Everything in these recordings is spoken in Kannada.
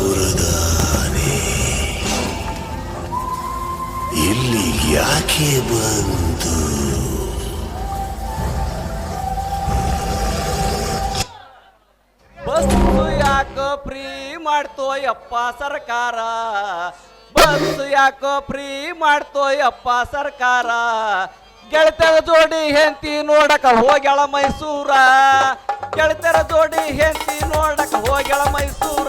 ಬಿಜಾಪುರದಾನೆ ಇಲ್ಲಿ ಯಾಕೆ ಬಂತು? ಬಸ್ಸು ಯಾಕೋ ಫ್ರೀ ಮಾಡ್ತೋ ಯಪ್ಪ ಸರ್ಕಾರ, ಬಸ್ ಯಾಕೋ ಫ್ರೀ ಮಾಡ್ತೋ ಯಪ್ಪ ಸರ್ಕಾರ. ಗೆಳತರ ಜೋಡಿ ಹೆಂಡತಿ ನೋಡಕ ಹೋಗ್ಯಾಳ ಮೈಸೂರ, ಗೆಳತರ ಜೋಡಿ ಹೆಂಡತಿ ನೋಡಕ ಹೋಗ್ಯಾಳ ಮೈಸೂರ.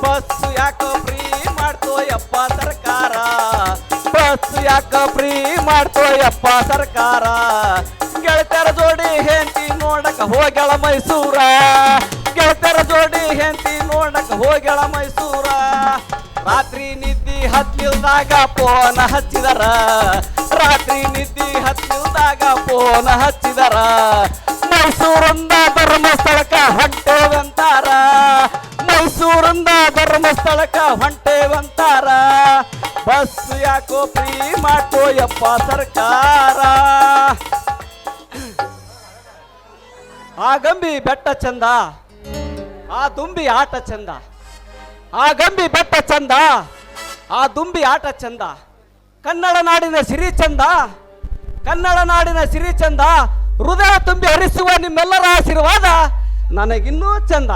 ಬಸ್ ಯಾಕೋ ಫ್ರೀ ಮಾಡ್ತೋ ಯಪ್ಪ ಸರ್ಕಾರ, ಬಸ್ ಯಾಕೋ ಫ್ರೀ ಮಾಡ್ತೋ ಯಪ್ಪ ಸರ್ಕಾರ. ಗೆಳತರ ಜೋಡಿ ಹೆಂಡತಿ ನೋಡಕ ಹೋಗ್ಯಾಳ ಮೈಸೂರ, ಗೆಳತರ ಜೋಡಿ ಹೆಂಡತಿ ನೋಡಕ ಹೋಗ್ಯಾಳ ಮೈಸೂರ. ರಾತ್ರಿ ನಿದ್ದಿ ಹತ್ತಿಲ್ದಾಗ ಫೋನ್ ಹಚ್ಚಿದರ, ರಾತ್ರಿ ನಿದ್ದಿ ಹತ್ತಿಲ್ದಾಗ ಫೋನ್ ಹಚ್ಚಿದರ. ಮೈಸೂರಿಂದ ಧರ್ಮಸ್ಥಳಕ್ಕ ಹೊಂಟೇವಂತಾರ, ಮೈಸೂರಿಂದ ಧರ್ಮಸ್ಥಳಕ್ಕ ಹೊಂಟೇವಂತಾರ. ಬಸ್ ಯಾಕೋ ಫ್ರೀ ಮಾಡ್ತೋ ಯಪ್ಪ ಸರ್ಕಾರ. ಆ ಗಂಬಿ ಬೆಟ್ಟ ಚಂದ, ಆ ದುಂಬಿ ಆಟ ಚಂದ, ಆ ಗಂಬಿ ಬೆಟ್ಟ ಚಂದ, ಆ ದುಂಬಿ ಆಟ ಚಂದ. ಕನ್ನಡ ನಾಡಿನ ಸಿರಿ ಚಂದ, ಕನ್ನಡ ನಾಡಿನ ಸಿರಿ ಚಂದ. ಹೃದಯ ತುಂಬಿ ಹರಿಸುವ ನಿಮ್ಮೆಲ್ಲರ ಆಶೀರ್ವಾದ ನನಗಿನ್ನೂ ಚಂದ.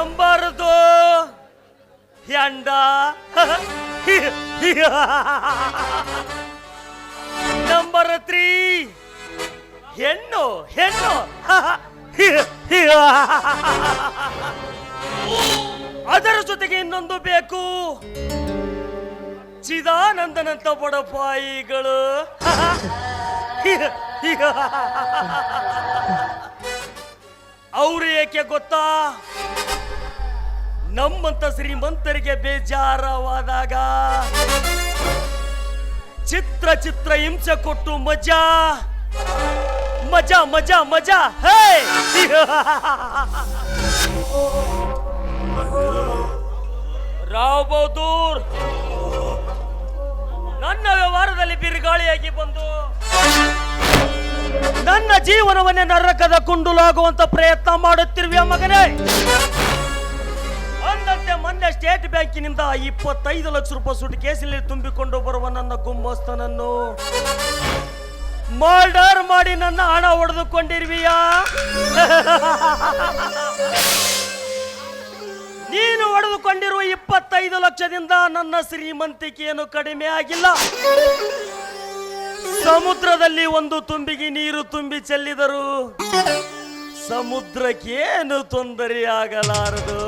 ನಂಬರ್ದು ಹೆಂಡ ನಂಬರ್ 3 ಹೆಣ್ಣು ಹೆಣ್ಣು ಅದರ ಜೊತೆಗೆ ಇನ್ನೊಂದು ಬೇಕು, ಚಿದಾನಂದನಂತ ಬಡಪಾಯಿಗಳು. ಅವ್ರು ಏಕೆ ಗೊತ್ತಾ? ನಮ್ಮಂತ ಶ್ರೀಮಂತರಿಗೆ ಬೇಜಾರವಾದಾಗ ಚಿತ್ರ ಚಿತ್ರ ಹಿಂಸೆ ಕೊಟ್ಟು ಮಜಾ ಮಜಾ ಮಜಾ ಮಜಾ. ಹೇ ರಾವ್ ಬಹದ್ದೂರ್ ನನ್ನ ವ್ಯವಹಾರದಲ್ಲಿ ಬಿರುಗಾಳಿಯಾಗಿ ಬಂದು ನನ್ನ ಜೀವನವನ್ನೇ ನರಕದ ಕುಂಡುಲಾಗುವಂತ ಪ್ರಯತ್ನ ಮಾಡುತ್ತಿರುವೆ ಮಗನೇ. ಅಂದಂತೆ ಮೊನ್ನೆ ಸ್ಟೇಟ್ ಬ್ಯಾಂಕಿನಿಂದ 25 ಲಕ್ಷ ರೂಪಾಯಿ ಸುಟ್ಟು ಕೇಸಲ್ಲಿ ತುಂಬಿಕೊಂಡು ಬರುವ ನನ್ನ ಗುಮ್ಮಸ್ತನನ್ನು ಮರ್ಡರ್ ಮಾಡಿ ನನ್ನ ಹಣ ಹೊಡೆದುಕೊಂಡಿರುವಿಯಾ? ನೀನು ಹೊಡೆದುಕೊಂಡಿರುವ 25 ಲಕ್ಷದಿಂದ ನನ್ನ ಶ್ರೀಮಂತಿಕೆಯನ್ನು ಕಡಿಮೆ ಆಗಿಲ್ಲ. ಸಮುದ್ರದಲ್ಲಿ ಒಂದು ತುಂಬಿಗೆ ನೀರು ತುಂಬಿ ಚೆಲ್ಲಿದರು ಸಮುದ್ರಕ್ಕೇನು ತೊಂದರೆ ಆಗಲಾರದು.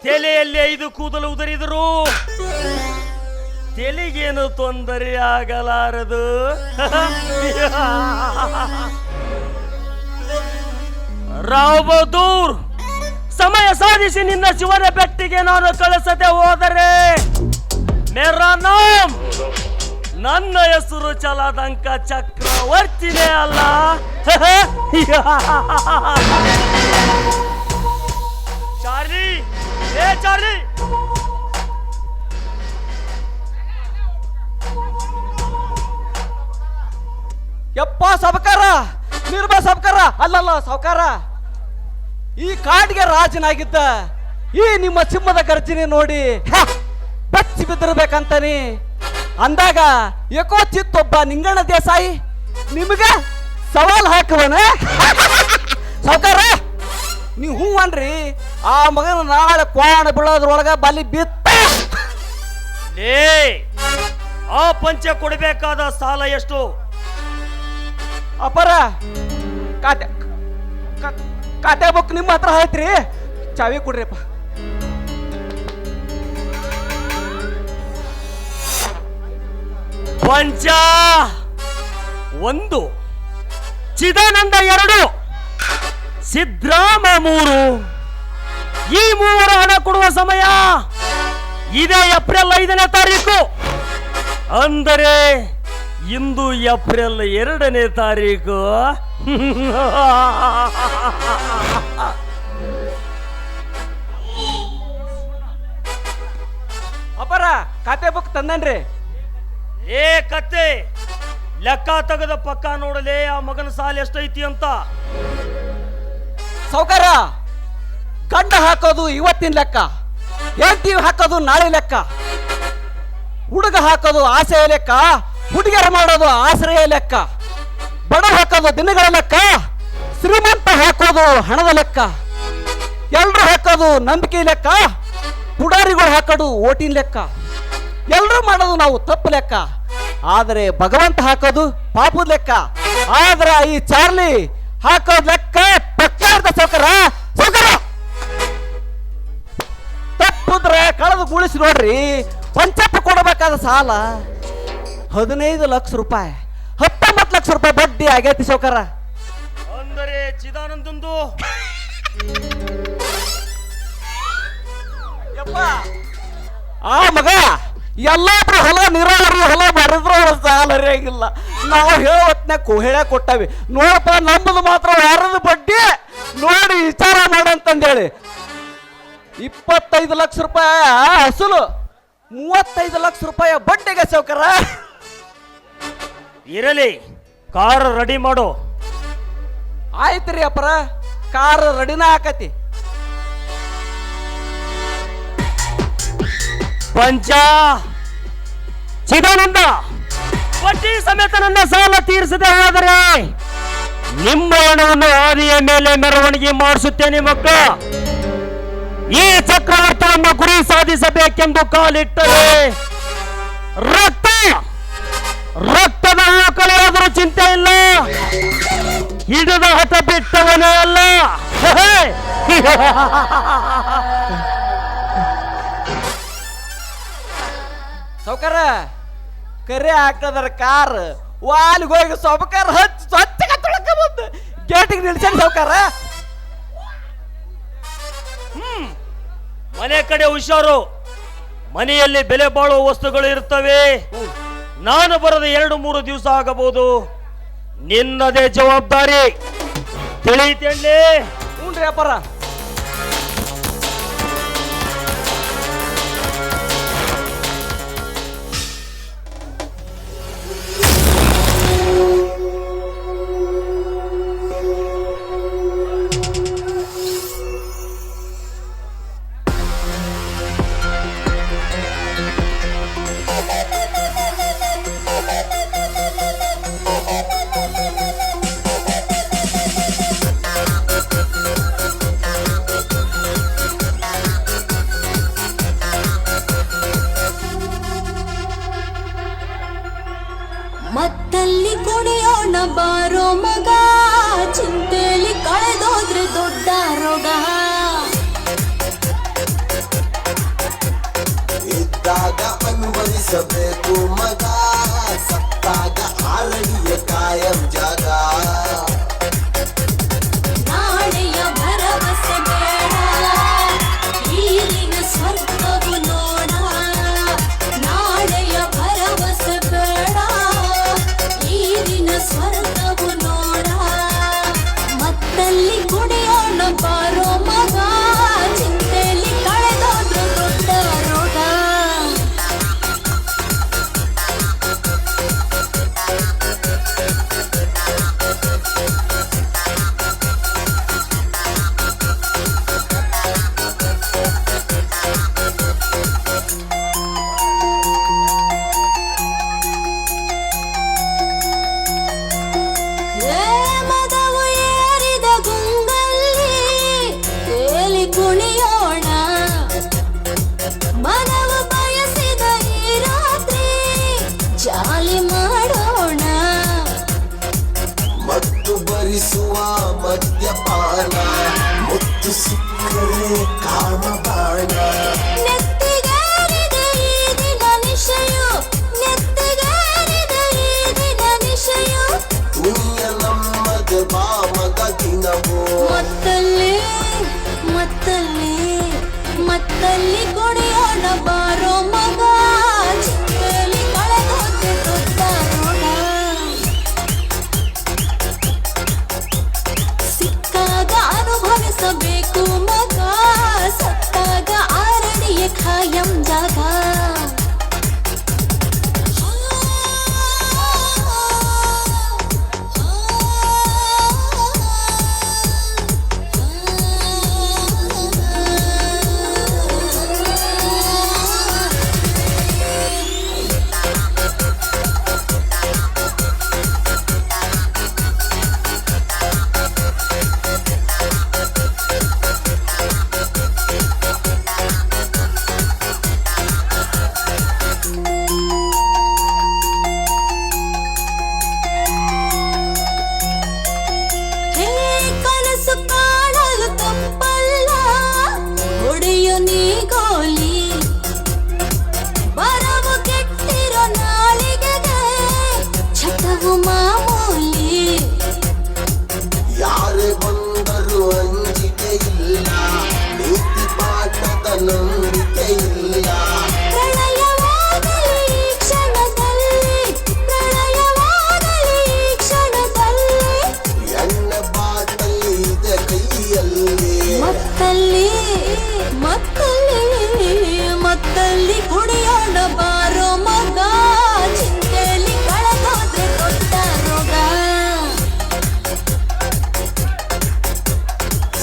ತಲೆಯಲ್ಲಿ 5 ಕೂದಲು ಉದರಿದರು ತಲೆಗೇನು ತೊಂದರೆ ಆಗಲಾರದು. ರಾವ್ ಬಹದ್ದೂರ್, ಸಮಯ ಸಾಧಿಸಿ ನಿನ್ನ ಶಿವನ ಬೆಟ್ಟಿಗೆ ನಾನು ಕಳಿಸದೆ ಹೋದರೆ ಮೇರಾ ನಾಮ್, ನನ್ನ ಹೆಸರು ಚಲದಂಕ ಚಕ್ರವರ್ತಿನೇ ಅಲ್ಲ. ಚಾರ್ಲಿ, ಏ ಚಾರ್ಲಿ, ಯಪ್ಪ ಸಾವುಕಾರ, ನಿರ್ಮ ಸಾವುಕಾರ, ಅಲ್ಲಲ್ಲ ಸಾವುಕಾರ, ಈ ಕಾಡಿಗೆ ರಾಜನಾಗಿದ್ದ ಈ ನಿಮ್ಮ ಸಿಂಹದ ಗರ್ಜನೆ ನೋಡಿ ಬೆಚ್ಚಿ ಬಿದ್ದಿರ್ಬೇಕಂತಾನೆ ಅಂದಾಗ ಏಕೋ ಚಿತ್ತೊಬ್ಬ ನಿಂಗಣ್ಣ ದೇಸಾಯಿ ನಿಮಗೆ ಸವಾಲ್ ಹಾಕುವನ. ಸಾವುಕಾರ ನೀವು ಹೂ ಅನ್ರಿ, ಆ ಮಗನ ನಾಳೆ ಕ್ವಾಣ ಬೀಳೋದ್ರೊಳಗ ಬಲಿ ಬಿತ್ತ. ಆ ಪಂಚ ಕೊಡಬೇಕಾದ ಸಾಲ ಎಷ್ಟು? ಅಪರ ಖಾತೆ ಖಾತೆ ಬುಕ್ ನಿಮ್ಮ ಹತ್ರ ಐತ್ರಿ, ಚಾವಿ ಕೊಡ್ರಿಪ್ಪ. ಪಂಚ 1, ಚಿದಾನಂದ 2, ಸಿದ್ರಾಮ 3. ಈ 3 ಹಣ ಕೊಡುವ ಸಮಯ ಇದೇ ಏಪ್ರಿಲ್ 5ನೇ ತಾರೀಕು. ಅಂದರೆ ಇಂದು ಏಪ್ರಿಲ್ 2ನೇ ತಾರೀಕು. ಅಪರ ಖಾತೆ ಬುಕ್ ತಂದನ್ರಿ. ಏ ಕತ್ತೆ, ಲೆಕ್ಕ ತೆಗೆದ ಪಕ್ಕ ನೋಡಲೇ ಆ ಮಗನ ಸಾಲ ಎಷ್ಟೈತಿ ಅಂತ. ಸಾವುಕಾರ, ಗಂಡ ಹಾಕೋದು ಇವತ್ತಿನ ಲೆಕ್ಕ, ಹೆಂಡತಿ ಹಾಕೋದು ನಾಳೆ ಲೆಕ್ಕ, ಹುಡುಗ ಹಾಕೋದು ಆಸೆಯ ಲೆಕ್ಕ, ಹುಡುಗಿಯರ ಮಾಡೋದು ಆಶ್ರಯ ಲೆಕ್ಕ, ಬಡ ಹಾಕೋದು ದಿನಗಳ ಲೆಕ್ಕ, ಶ್ರೀಮಂತ ಹಾಕೋದು ಹಣದ ಲೆಕ್ಕ, ಎಲ್ರು ಹಾಕೋದು ನಂಬಿಕೆ ಲೆಕ್ಕ, ಪುಡಾರಿಗಳು ಹಾಕೋದು ಓಟಿನ ಲೆಕ್ಕ, ಎಲ್ರು ಮಾಡೋದು ನಾವು ತಪ್ಪು ಲೆಕ್ಕ, ಆದರೆ ಭಗವಂತ ಹಾಕೋದು ಪಾಪದ ಲೆಕ್ಕ. ಆದ್ರೆ ಈ ಚಾರ್ಲಿ ಹಾಕೋದ್ ಲೆಕ್ಕ ಪಕ್ಕ ಇರ್ತ ಸಾವುಕಾರ. ಸಾವುಕಾರ ತಪ್ಪುದ್ರೆ ಕಳೆದು ಗುಳಿಸಿ ನೋಡ್ರಿ, ಪಂಚಪ್ಪ ಕೊಡಬೇಕಾದ ಸಾಲ 15 ಲಕ್ಷ ರೂಪಾಯಿ, 19 ಲಕ್ಷ ರೂಪಾಯಿ ಬಡ್ಡಿ ಆಗೈತಿ ಸಾವುಕಾರ. ಅಂದರೆ ಚಿದಾನಂದಂದು ಯಪ್ಪ ಆ ಮಗ ಎಲ್ಲಾದ್ರೂ ಹೊಲ ನೀರಾವರಿ ಹೊಲ ಮಾಡಿದ್ರು ಸಾಲ ಹರಿಯಾಗಿಲ್ಲ. ನಾವು ಹೇಳತ್ನಾಗ ಹೇಳ ಕೊಟ್ಟವಿ ನೋಡಪ್ಪ, ನಮ್ಮದು ಮಾತ್ರ ವಾರದ ಬಡ್ಡಿ ನೋಡಿ ವಿಚಾರ ಮಾಡಂತಂದೇಳಿ 25 ಲಕ್ಷ ರೂಪಾಯಿ ಅಸಲು, 35 ಲಕ್ಷ ರೂಪಾಯಿ ಬಡ್ಡಿಗೆ ಸಾವುಕಾರ. ಇರಲಿ, ಕಾರ್ ರೆಡಿ ಮಾಡು. ಆಯ್ತ್ರಿ ಅಪ್ಪರ, ಕಾರ್ ರೆಡಿನ ಹಾಕತಿ. ಪಂಚ, ಚಿದಾನಂದ, ಬಡ್ಡಿ ಸಮೇತ ನನ್ನ ಸಾಲ ತೀರಿಸದೆ ಹೋದರೆ ನಿಮ್ಮ ಹಣವನ್ನು ಹಾದಿಯ ಮೇಲೆ ಮೆರವಣಿಗೆ ಮಾಡಿಸುತ್ತೇನೆ ಮಕ್ಕಳ. ಈ ಚಕ್ರವರ್ತಿಯನ್ನು ಗುರಿ ಸಾಧಿಸಬೇಕೆಂದು ಕಾಲಿಟ್ಟರೆ ರಕ್ತದ ಕಳೆಯಾದರೂ ಚಿಂತೆ ಇಲ್ಲ, ಹಿಡಿದ ಹಠ ಬಿಟ್ಟವನೇ ಅಲ್ಲ. ಸೌಕರ ಕರೆ ಹಾಕದ್ರ ಕಾರ್ ವಾಲಿಗೆ ಹೋಗಿ ಸೌಕರ್ ಹಚ್ಚಿ ಸ್ವಚ್ಛ ತೊಳಕ ಬಂದು ಗೇಟಿಗೆ ನಿಲ್ಸೇನೆ ಸೌಕರ. ಮನೆ ಕಡೆ ಹುಷಾರು, ಮನೆಯಲ್ಲಿ ಬೆಲೆ ಬಾಳುವ ವಸ್ತುಗಳು ಇರ್ತವೆ. ನಾನು ಬರದ 2-3 ದಿವಸ ಆಗಬಹುದು, ನಿನ್ನದೇ ಜವಾಬ್ದಾರಿ ತಿಳಿತೇನೆ. ಹ್ಞೂನ್ರಿ ಅಪ್ಪರ. ಮತ್ತಲ್ಲಿ ಕುಣಿಯೋಣ ಬಾರೋ ಮಗ, ಚಿಂತೆಲಿ ಕಳೆದೋದ್ರೆ ದೊಡ್ಡ ರೋಗ. ಇದ್ದಾಗ ಅನುಭವಿಸಬೇಕು ಮಗ, ಸತ್ತಾಗ ಆರಡಿಯ ಕಾಯಂ ಜಾಗ. ನಾಳೆಯ ಭರವಸೆ ಬೇಡ, ಈಗಿನ ಸ್ವರ್ಗವು ನೋಡ. ನಾಳೆಯ ಭರವಸೆ ಬೇಡ, ಈಗಿನ ಸ್ವರ್ಗವು ನೋಡ. ಮತ್ತಲ್ಲಿ ಕುಣಿಯೋಣ ಬಾರೋ ಮಗ, ಚಿಂತೆಲಿ ಕಳೆದೋದ್ರೆ ದೊಡ್ಡ ರೋಗ. ಮದವು ಏರಿದ ಗುಂಗಲ್ಲಿ ತೇಲಿ ಕುಣಿಯೋಣ, ಮನವು ಬಯಸಿದ ಈ ರಾತ್ರಿ ಜಾಲಿ ಮಾಡೋಣ. ಮತ್ತು ಭರಿಸುವ ಮದ್ಯಪಾನ, ಮುತ್ತು ಸಿಕ್ಕರೆ ಕಾಮಬಾಣ. ನೆತ್ತಿಗೇರಿದ ಈ ದಿನ ನಿಶೆಯು, ನೆತ್ತಿಗೇರಿದ ಈ ದಿನ ನಿಶೆಯು. ದುನಿಯ ನಮ್ಮದು ಬಾಮದ ದಿನವೋ. ಮತ್ತಲ್ಲಿ ಮತ್ತಲ್ಲಿ ಮತ್ತಲ್ಲಿ ಕುಣಿಯೋಣ ಬಾರೋ ಮಗ, ಚಿಂತೆಲಿ ಕಳೆದೋದ್ರೆ ದೊಡ್ಡ ರೋಗ. ಸಿಕ್ಕಾಗ ಅನುಭವಿಸಬೇಕು ಮಗ, ಸತ್ತಾಗ ಆರಡಿಯ ಖಾಯಂ ಜಾಗ. ಕನಸು ಕಾಣಲು ತಪ್ಪಲ್ಲ, ಹೊಡೆಯು ನೀ ಗೋಲಿ. ಬರವು ಕೆಟ್ಟಿರೋ ನಾಳಿಗೆಗೆ ಚಟವು ಮಾಮೂಲಿ. ಯಾರೇ ಬಂದರೂ ಅಂಜಿಕೆ ಇಲ್ಲ, ನೀತಿ ಪಾಠದ ನಂಬಿಕೆ ಇಲ್ಲ. ಪ್ರಳಯವಾಗಲಿ ಈ ಕ್ಷಣದಲ್ಲಿ, ಪ್ರಳಯವಾಗಲಿ ಈ ಕ್ಷಣದಲ್ಲಿ. ಎಣ್ಣ ಬಾಟಲಿ ಇದೆ ಕೈಯಲ್ಲಿ. ಮತ್ತಲ್ಲಿ ಮತ್ತಲ್ಲಿ ಮತ್ತಲ್ಲಿ ಕುಣಿಯೋಣ ಬಾರೋ ಮಗ, ಚಿಂತೆಲಿ ಕಳೆದೋದ್ರೆ ದೊಡ್ಡ ರೋಗ.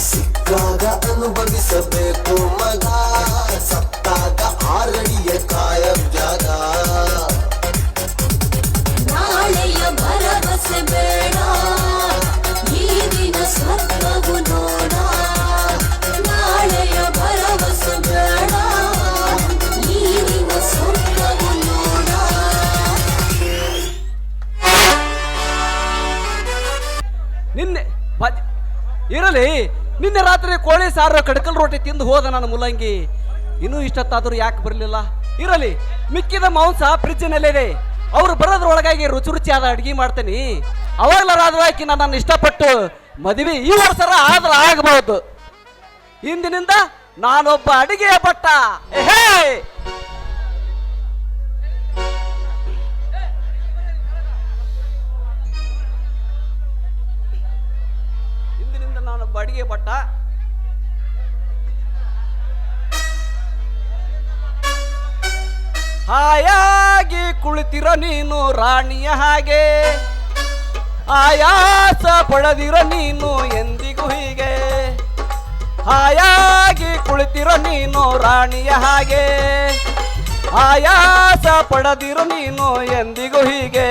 ಸಿಕ್ಕಾಗ ಅನುಭವಿಸಬೇಕು ಮಗ, ಸತ್ತಾಗ ಆರಡಿಯ ಕಾಯಂ ಜಾಗ. ನಾಳೆಯ ಭರವಸೆ ಬೇಡ, ಇರಲಿ, ನಿನ್ನೆ ರಾತ್ರಿ ಕೋಳಿ ಸಾರು ಕಡಕಲ್ ರೊಟ್ಟಿ ತಿಂದು ಹೋದ ನನ್ನ ಮುಲ್ಲಂಗಿ ಇನ್ನೂ ಇಷ್ಟತ್ತಾದರೂ ಯಾಕೆ ಬರಲಿಲ್ಲ? ಇರಲಿ, ಮಿಕ್ಕಿದ ಮಾಂಸ ಫ್ರಿಜ್ಜಿನಲ್ಲಿದೆ. ಅವ್ರು ಬರೋದ್ರೊಳಗಾಗಿ ರುಚಿ ರುಚಿಯಾದ ಅಡ್ಗೆ ಮಾಡ್ತೇನೆ. ಅವಾಗಲಾದ್ರೂ ಆಕಿ ನನ್ನನ್ನು ಇಷ್ಟಪಟ್ಟು ಮದುವೆ ಈ ವರ್ಷ ಆದ್ರೆ ಆಗಬಹುದು. ಇಂದಿನಿಂದ ನಾನೊಬ್ಬ ಅಡಿಗೆಯ ಭಟ್ಟ. ಹೇ, ಇಂದಿನಿಂದ ನಾನೊಬ್ಬ ಅಡಿಗೆ ಭಟ್ಟ. ಹಾಯಾಗಿ ಕುಳಿತಿರೋ ನೀನು ರಾಣಿಯ ಹಾಗೆ, ಆಯಾಸ ಪಡೆದಿರೋ ನೀನು ಎಂದಿಗೂ ಹೀಗೆ. ಹಾಯಾಗಿ ಕುಳಿತಿರೋ ನೀನು ರಾಣಿಯ ಹಾಗೆ, ಆಯಾಸ ಪಡೆದಿರೋ ನೀನು ಎಂದಿಗೂ ಹೀಗೆ.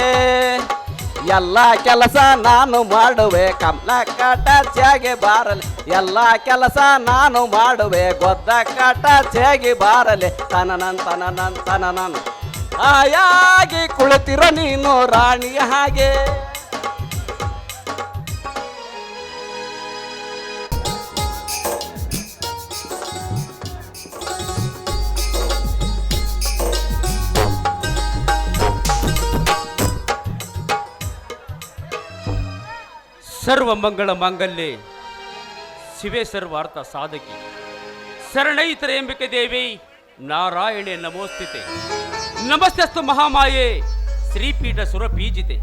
ಎಲ್ಲ ಕೆಲಸ ನಾನು ಮಾಡುವೆ ಕಮಲ ಕಟಾಚಾಗಿ ಬಾರಲೆ, ಎಲ್ಲ ಕೆಲಸ ನಾನು ಮಾಡುವೆ ಗೊದ್ದ ಕಟಾಚಾಗಿ ಬಾರಲೆ. ತನನನ್ ಹಾಯಾಗಿ ಕುಳಿತಿರೋ ನೀನು ರಾಣಿಯ ಹಾಗೆ. ಸರ್ವ ಮಂಗಳ ಮಾಂಗಲ್ಯೆ ಶಿವೆ ಸರ್ವಾರ್ಥ ಸಾಧಕಿ ಶರಣೈತರ ಎಂಬಿಕೆ ದೇವಿ ನಾರಾಯಣೆ ನಮೋಸ್ತುತೆ. ನಮಸ್ತೆಸ್ತು ಮಹಾಮಾಯೆ ಶ್ರೀಪೀಠ ಸುರಪೀಜಿತೆ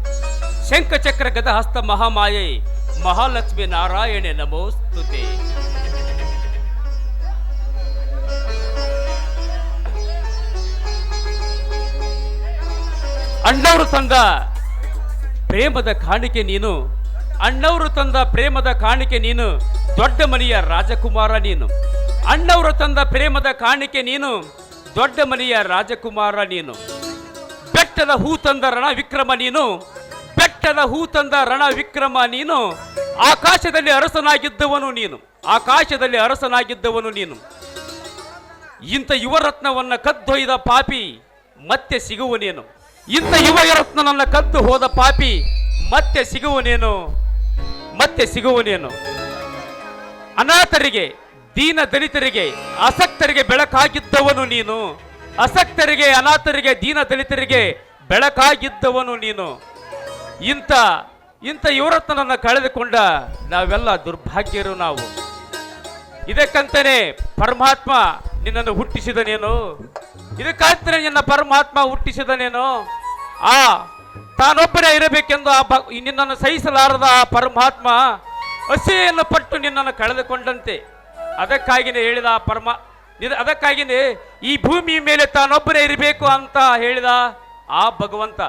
ಶಂಖಚಕ್ರ ಗದಹಸ್ತ ಮಹಾಮಾಯೆ ಮಹಾಲಕ್ಷ್ಮಿ ನಾರಾಯಣೆ ನಮೋಸ್ತುತೆ. ಅಣ್ಣವರು ತಂದ ಪ್ರೇಮದ ಕಾಣಿಕೆ ನೀನು, ಅಣ್ಣವರು ತಂದ ಪ್ರೇಮದ ಕಾಣಿಕೆ ನೀನು, ದೊಡ್ಡ ಮನೆಯ ರಾಜಕುಮಾರ ನೀನು. ಅಣ್ಣವರು ತಂದ ಪ್ರೇಮದ ಕಾಣಿಕೆ ನೀನು, ದೊಡ್ಡ ಮನೆಯ ರಾಜಕುಮಾರ ನೀನು. ಬೆಟ್ಟದ ಹೂ ತಂದ ರಣ ವಿಕ್ರಮ ನೀನು, ಬೆಟ್ಟದ ಹೂ ತಂದ ರಣ ವಿಕ್ರಮ ನೀನು. ಆಕಾಶದಲ್ಲಿ ಅರಸನಾಗಿದ್ದವನು ನೀನು, ಆಕಾಶದಲ್ಲಿ ಅರಸನಾಗಿದ್ದವನು ನೀನು. ಇಂಥ ಯುವರತ್ನವನ್ನ ಕದ್ದೊಯ್ದ ಪಾಪಿ ಮತ್ತೆ ಸಿಗುವನೇನು, ಇಂಥ ಯುವರತ್ನನನ್ನ ಕದ್ದು ಹೋದ ಪಾಪಿ ಮತ್ತೆ ಸಿಗುವನೇನು, ಮತ್ತೆ ಸಿಗುವನೇನು. ಅನಾಥರಿಗೆ, ದೀನ ದಲಿತರಿಗೆ, ಆಸಕ್ತರಿಗೆ ಬೆಳಕಾಗಿದ್ದವನು ನೀನು, ಆಸಕ್ತರಿಗೆ, ಅನಾಥರಿಗೆ, ದೀನ ದಲಿತರಿಗೆ ಬೆಳಕಾಗಿದ್ದವನು ನೀನು. ಇಂಥ ಯುವರತ್ನನನ್ನ ಕಳೆದುಕೊಂಡ ನಾವೆಲ್ಲ ದುರ್ಭಾಗ್ಯರು ನಾವು. ಇದಕ್ಕಂತಾನೆ ಪರಮಾತ್ಮ ನಿನ್ನನ್ನು ಹುಟ್ಟಿಸಿದನೇನು, ಇದಕ್ಕಂತಾನೆ ನಿನ್ನ ಪರಮಾತ್ಮ ಹುಟ್ಟಿಸಿದನೇನು. ತಾನೊಬ್ಬನೇ ಇರಬೇಕೆಂದು ನಿನ್ನನ್ನು ಸಹಿಸಲಾರದ ಆ ಪರಮಾತ್ಮ ಹಸೆಯನ್ನು ಪಟ್ಟು ನಿನ್ನನ್ನು ಕಳೆದುಕೊಂಡಂತೆ. ಅದಕ್ಕಾಗಿನೇ ಹೇಳಿದ ಅದಕ್ಕಾಗಿನೇ ಈ ಭೂಮಿ ಮೇಲೆ ತಾನೊಬ್ಬನೇ ಇರಬೇಕು ಅಂತ ಹೇಳಿದ ಆ ಭಗವಂತ.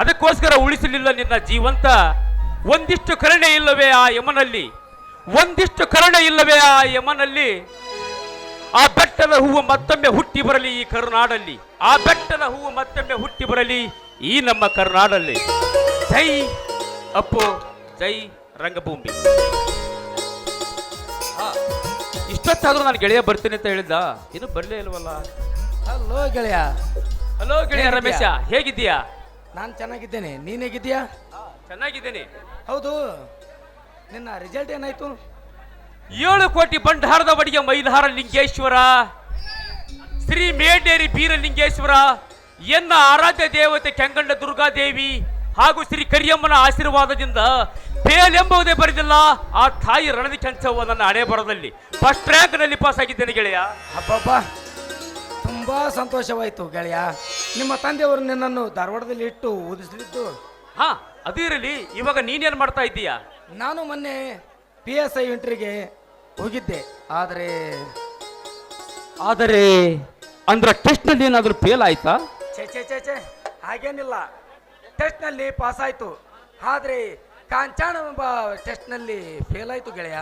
ಅದಕ್ಕೋಸ್ಕರ ಉಳಿಸಲಿಲ್ಲ ನಿನ್ನ ಜೀವಂತ. ಒಂದಿಷ್ಟು ಕರುಣೆ ಇಲ್ಲವೇ ಆ ಯಮನಲ್ಲಿ, ಒಂದಿಷ್ಟು ಕರುಣೆ ಇಲ್ಲವೇ ಆ ಯಮನಲ್ಲಿ. ಆ ಬೆಟ್ಟದ ಹೂವು ಮತ್ತೊಮ್ಮೆ ಹುಟ್ಟಿ ಬರಲಿ ಈ ಕರುನಾಡಲ್ಲಿ, ಆ ಬೆಟ್ಟದ ಹೂವು ಮತ್ತೊಮ್ಮೆ ಹುಟ್ಟಿ ಬರಲಿ ಈ ನಮ್ಮ ಕರುನಾಡಲ್ಲಿ. ಜೈ ಅಪ್ಪು, ಜೈ ರಂಗಭೂಮಿ. ಇಷ್ಟೊತ್ತಾದ್ರೂ ನಾನು ಗೆಳೆಯ ಬರ್ತೀನಿ ಅಂತ ಹೇಳಿದ್ದ, ಇನ್ನು ಬರ್ಲೇ ಇಲ್ವಲ್ಲ. ಹಲೋ ಗೆಳೆಯ. ಹಲೋ ಗೆಳೆಯ ರಮೇಶ, ಹೇಗಿದ್ದೀಯಾ? ನಾನು ಚೆನ್ನಾಗಿದ್ದೇನೆ, ನೀನ್ ಹೇಗಿದ್ದೀಯಾ? ಚೆನ್ನಾಗಿದ್ದೇನೆ. ಹೌದು, ನಿನ್ನ ರಿಸಲ್ಟ್ ಏನಾಯ್ತು? 7 ಕೋಟಿ ಬಂಡಾರದ ಒಡೆಯ ಮೈಲಾರ ಲಿಂಗೇಶ್ವರ ಶ್ರೀ ಮೇಡೇರಿ ಬೀರಲಿಂಗೇಶ್ವರ ಎನ್ನ ಆರಾಧ್ಯ ದೇವತೆ ಕೆಂಗಂಡ ದುರ್ಗಾದೇವಿ ಹಾಗೂ ಶ್ರೀ ಕರಿಯಮ್ಮನ ಆಶೀರ್ವಾದದಿಂದ ಫೇಲ್ ಎಂಬುದೇ ಬರೆದಿಲ್ಲ ಆ ತಾಯಿ ರಣದಿ ಕೆಂಚವ್ವ ನನ್ನ ಹಣೆ ಬರದಲ್ಲಿ ಫಸ್ಟ್ ರ್ಯಾಂಕ್ ನಲ್ಲಿ ಪಾಸ್ ಆಗಿದ್ದೇನೆ ಗೆಳೆಯ. ಅಬ್ಬಬ್ಬ, ತುಂಬಾ ಸಂತೋಷವಾಯ್ತು ಗೆಳೆಯ. ನಿಮ್ಮ ತಂದೆಯವರು ನಿನ್ನನ್ನು ಧಾರವಾಡದಲ್ಲಿ ಇಟ್ಟು ಓದಿಸಲಿದ್ದು. ಅದು ಇರಲಿ, ಇವಾಗ ನೀನೇನ್ ಮಾಡ್ತಾ ಇದ್ದೀಯಾ? ನಾನು ಮೊನ್ನೆ PSI ಇಂಟ್ರಿಗೆ ಹೋಗಿದ್ದೆ. ಆದರೆ ಅಂದ್ರೆ ಟೆಸ್ಟ್ ನಲ್ಲಿ ಏನಾದ್ರೂ ಫೇಲ್ ಆಯ್ತಾ? ಛೇ ಹಾಗೇನಿಲ್ಲ, ಟೆಸ್ಟ್ ನಲ್ಲಿ ಪಾಸ್ ಆಯ್ತು. ಆದ್ರೆ ಕಾಂಚಾಣ ಎಂಬ ಟೆಸ್ಟ್ ನಲ್ಲಿ ಫೇಲ್ ಆಯ್ತು ಗೆಳೆಯ.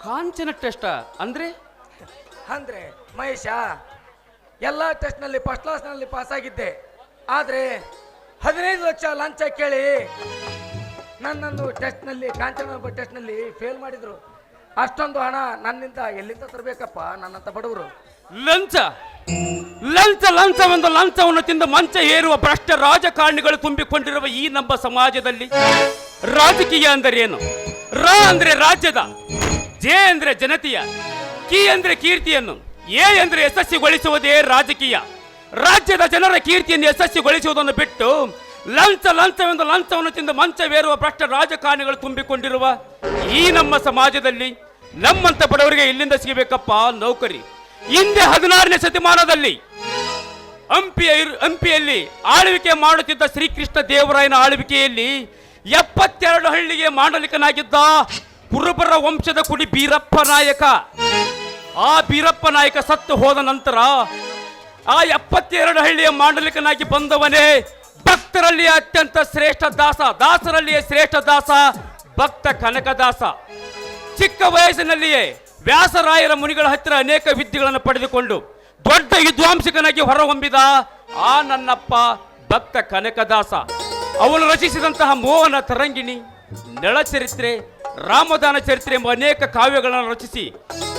ಕಾಂಚನ ಟೆಸ್ಟ್ ಅಂದ್ರೆ ಮಹೇಶ, ಎಲ್ಲ ಟೆಸ್ಟ್ ನಲ್ಲಿ ಫಸ್ಟ್ ಕ್ಲಾಸ್ ನಲ್ಲಿ ಪಾಸ್ ಆಗಿದ್ದೆ. ಆದ್ರೆ 15 ಲಕ್ಷ ಲಂಚ ಕೇಳಿ ನನ್ನನ್ನು ಟೆಸ್ಟ್ ನಲ್ಲಿ, ಕಾಂಚನ ಎಂಬ ಟೆಸ್ಟ್ ನಲ್ಲಿ ಫೇಲ್ ಮಾಡಿದ್ರು. ಅಷ್ಟೊಂದು ಹಣ ನನ್ನಿಂದ ಎಲ್ಲಿಂದ ತರಬೇಕಪ್ಪ ನನ್ನಂತ ಬಡವರು? ಲಂಚ ಲಂಚ ಲಂಚವೆಂದು ಲಂಚವನ್ನು ತಿಂದು ಮಂಚ ಏರುವ ಭ್ರಷ್ಟ ರಾಜಕಾರಣಿಗಳು ತುಂಬಿಕೊಂಡಿರುವ ಈ ನಮ್ಮ ಸಮಾಜದಲ್ಲಿ ರಾಜಕೀಯ ಅಂದರೆ ಏನು? ರಾ ಅಂದ್ರೆ ರಾಜ್ಯದ, ಜೆ ಅಂದ್ರೆ ಜನತೆಯ, ಕಿ ಅಂದ್ರೆ ಕೀರ್ತಿಯನ್ನು, ಎ ಅಂದ್ರೆ ಯಶಸ್ವಿಗೊಳಿಸುವುದೇ ರಾಜಕೀಯ. ರಾಜ್ಯದ ಜನರ ಕೀರ್ತಿಯನ್ನು ಯಶಸ್ವಿಗೊಳಿಸುವುದನ್ನು ಬಿಟ್ಟು ಲಂಚವೆಂದು ಲಂಚವನ್ನು ತಿಂದು ಮಂಚವೇರುವ ಭ್ರಷ್ಟ ರಾಜಕಾರಣಿಗಳು ತುಂಬಿಕೊಂಡಿರುವ ಈ ನಮ್ಮ ಸಮಾಜದಲ್ಲಿ ನಮ್ಮಂತ ಬಡವರಿಗೆ ಇಲ್ಲಿಂದ ಸಿಗಬೇಕಪ್ಪ ನೌಕರಿ? ಹಿಂದೆ 16ನೇ ಶತಮಾನದಲ್ಲಿ ಹಂಪಿಯಲ್ಲಿ ಆಳ್ವಿಕೆ ಮಾಡುತ್ತಿದ್ದ ಶ್ರೀಕೃಷ್ಣ ದೇವರಾಯನ ಆಳ್ವಿಕೆಯಲ್ಲಿ 72 ಹಳ್ಳಿಗೆ ಮಾಂಡಲಿಕನಾಗಿದ್ದ ಕುರುಬರ ವಂಶದ ಕುಡಿ ಬೀರಪ್ಪ ನಾಯಕ. ಆ ಬೀರಪ್ಪ ನಾಯಕ ಸತ್ತು ಹೋದ ನಂತರ ಆ 72 ಹಳ್ಳಿಯ ಮಾಂಡಲಿಕನಾಗಿ ಬಂದವನೇ ಭಕ್ತರಲ್ಲಿ ಅತ್ಯಂತ ಶ್ರೇಷ್ಠ ದಾಸ, ದಾಸರಲ್ಲಿಯೇ ಶ್ರೇಷ್ಠ ದಾಸ ಭಕ್ತ ಕನಕದಾಸ. ಚಿಕ್ಕ ವಯಸ್ಸಿನಲ್ಲಿಯೇ ವ್ಯಾಸರಾಯರ ಮುನಿಗಳ ಹತ್ತಿರ ಅನೇಕ ವಿದ್ಯೆಗಳನ್ನು ಪಡೆದುಕೊಂಡು ದೊಡ್ಡ ವಿದ್ವಾಂಸಕನಾಗಿ ಹೊರಹೊಮ್ಮಿದ ಆ ನನ್ನಪ್ಪ ಭಕ್ತ ಕನಕದಾಸ. ಅವನು ರಚಿಸಿದಂತಹ ಮೋಹನ ತರಂಗಿಣಿ, ನಳಚರಿತ್ರೆ, ರಾಮದಾನ ಚರಿತ್ರೆ ಎಂಬ ಅನೇಕ ಕಾವ್ಯಗಳನ್ನು ರಚಿಸಿ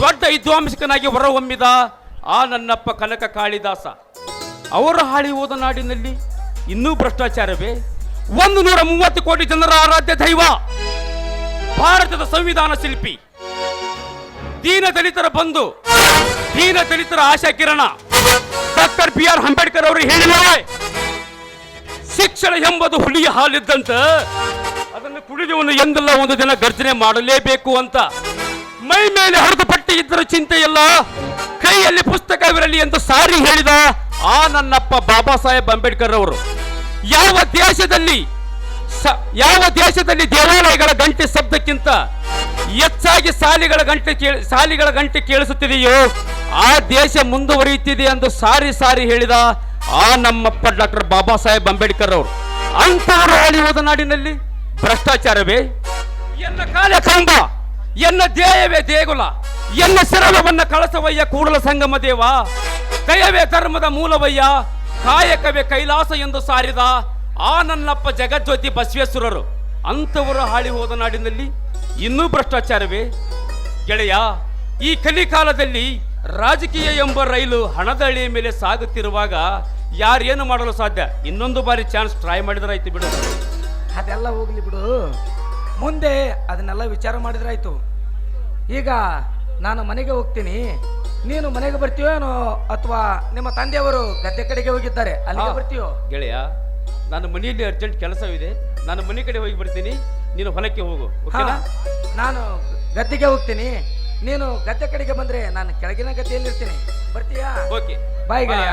ದೊಡ್ಡ ವಿದ್ವಾಂಸಕನಾಗಿ ಹೊರಹೊಮ್ಮಿದ ಆ ನನ್ನಪ್ಪ ಕನಕ ಕಾಳಿದಾಸ. ಅವರ ಹಾಳಿ ಹೋದ ನಾಡಿನಲ್ಲಿ ಇನ್ನೂ ಭ್ರಷ್ಟಾಚಾರವೇ? 130 ಕೋಟಿ ಜನರ ಆರಾಧ್ಯ ದೈವ, ಭಾರತದ ಸಂವಿಧಾನ ಶಿಲ್ಪಿ, ದೀನದಲಿತರ ಬಂಧು, ದೀನದಲಿತರ ಆಶಾ ಕಿರಣ ಡಾಕ್ಟರ್ BR ಅಂಬೇಡ್ಕರ್ ಅವರು ಹೇಳಿದ್ದಾರೆ, ಶಿಕ್ಷಣ ಎಂಬುದು ಹುಲಿಯ ಹಾಲಿದ್ದಂತ, ಅದನ್ನು ಕುಡಿದವನು ಎಂದೆಲ್ಲ ಒಂದು ದಿನ ಗರ್ಜನೆ ಮಾಡಲೇಬೇಕು ಅಂತ. ಮೈ ಮೇಲೆ ಹರಿದು ಪಟ್ಟಿ ಇದ್ದರೂ ಚಿಂತೆ ಇಲ್ಲ, ಕೈಯಲ್ಲಿ ಪುಸ್ತಕವಿರಲಿ ಎಂದು ಸಾರಿ ಹೇಳಿದ ಆ ನನ್ನಪ್ಪ ಬಾಬಾ ಸಾಹೇಬ್ ಅಂಬೇಡ್ಕರ್ ಅವರು. ಯಾವ ದೇಶದಲ್ಲಿ ದೇವಾಲಯಗಳ ಗಂಟೆ ಶಬ್ದಕ್ಕಿಂತ ಹೆಚ್ಚಾಗಿ ಸಾಲಿಗಳ ಗಂಟೆ ಕೇಳಿಸುತ್ತಿದೆಯೋ ಆ ದೇಶ ಮುಂದುವರಿಯುತ್ತಿದೆ ಎಂದು ಸಾರಿ ಹೇಳಿದ ಆ ನಮ್ಮಪ್ಪ ಡಾಕ್ಟರ್ ಬಾಬಾ ಸಾಹೇಬ್ ಅಂಬೇಡ್ಕರ್ ಅವರು. ಅಂತವರು ಆಳಿಯೋದ ನಾಡಿನಲ್ಲಿ ಭ್ರಷ್ಟಾಚಾರವೇ? ಎನ್ನ ಕಾಲ ಕಂಬ, ಎನ್ನ ಧ್ಯೇಯವೇ ದೇಗುಲ, ಎನ್ನ ಶರಣವನ್ನ ಕಳಸವಯ್ಯ ಕೂಡಲ ಸಂಗಮ ದೇವ, ದಯವೇ ಧರ್ಮದ ಮೂಲವಯ್ಯ, ಕಾಯಕವೇ ಕೈಲಾಸ ಎಂದು ಸಾರಿದ ಆ ನನ್ನಪ್ಪ ಜಗಜ್ಯೋತಿ ಬಸವೇಶ್ವರರು. ಅಂತವರು ಹಾಳಿ ಹೋದ ನಾಡಿನಲ್ಲಿ ಇನ್ನೂ ಭ್ರಷ್ಟಾಚಾರವೇ? ಗೆಳೆಯ, ಈ ಕಲಿಕಾಲದಲ್ಲಿ ರಾಜಕೀಯ ಎಂಬ ರೈಲು ಹಣದ ಹಳಿಯ ಮೇಲೆ ಸಾಗುತ್ತಿರುವಾಗ ಯಾರೇನು ಮಾಡಲು ಸಾಧ್ಯ? ಇನ್ನೊಂದು ಬಾರಿ ಚಾನ್ಸ್ ಟ್ರೈ ಮಾಡಿದ್ರಾಯ್ತು ಬಿಡು. ಅದೆಲ್ಲ ಹೋಗ್ಲಿ ಬಿಡು, ಮುಂದೆ ಅದನ್ನೆಲ್ಲ ವಿಚಾರ ಮಾಡಿದ್ರಾಯ್ತು. ಈಗ ನಾನು ಮನೆಗೆ ಹೋಗ್ತೀನಿ, ನೀನು ಮನೆಗೆ ಬರ್ತೀಯೋ ಏನೋ, ಅಥವಾ ನಿಮ್ಮ ತಂದೆಯವರು ಗದ್ದೆ ಕಡೆಗೆ ಹೋಗಿದ್ದಾರೆ ಅಲ್ಲಿಗೆ ಬರ್ತೀಯೋ? ಗೆಳೆಯ, ನಾನು ಮನೆಯಲ್ಲಿ ಅರ್ಜೆಂಟ್ ಕೆಲಸವಿದೆ, ನಾನು ಮನೆ ಕಡೆ ಹೋಗಿ ಬರ್ತೀನಿ, ನೀನು ಹೊಲಕ್ಕೆ ಹೋಗು. ಓಕೆನಾ? ನಾನು ಗದ್ದೆಗೆ ಹೋಗ್ತೀನಿ, ನೀನು ಗದ್ದೆ ಕಡೆಗೆ ಬಂದ್ರೆ ನಾನು ಕೆಳಗಿನ ಗದ್ದೆಯಲ್ಲಿ ಇರ್ತೀನಿ. ಬರ್ತೀಯಾ? ಓಕೆ, ಬಾಯ್ ಗೆಳೆಯ.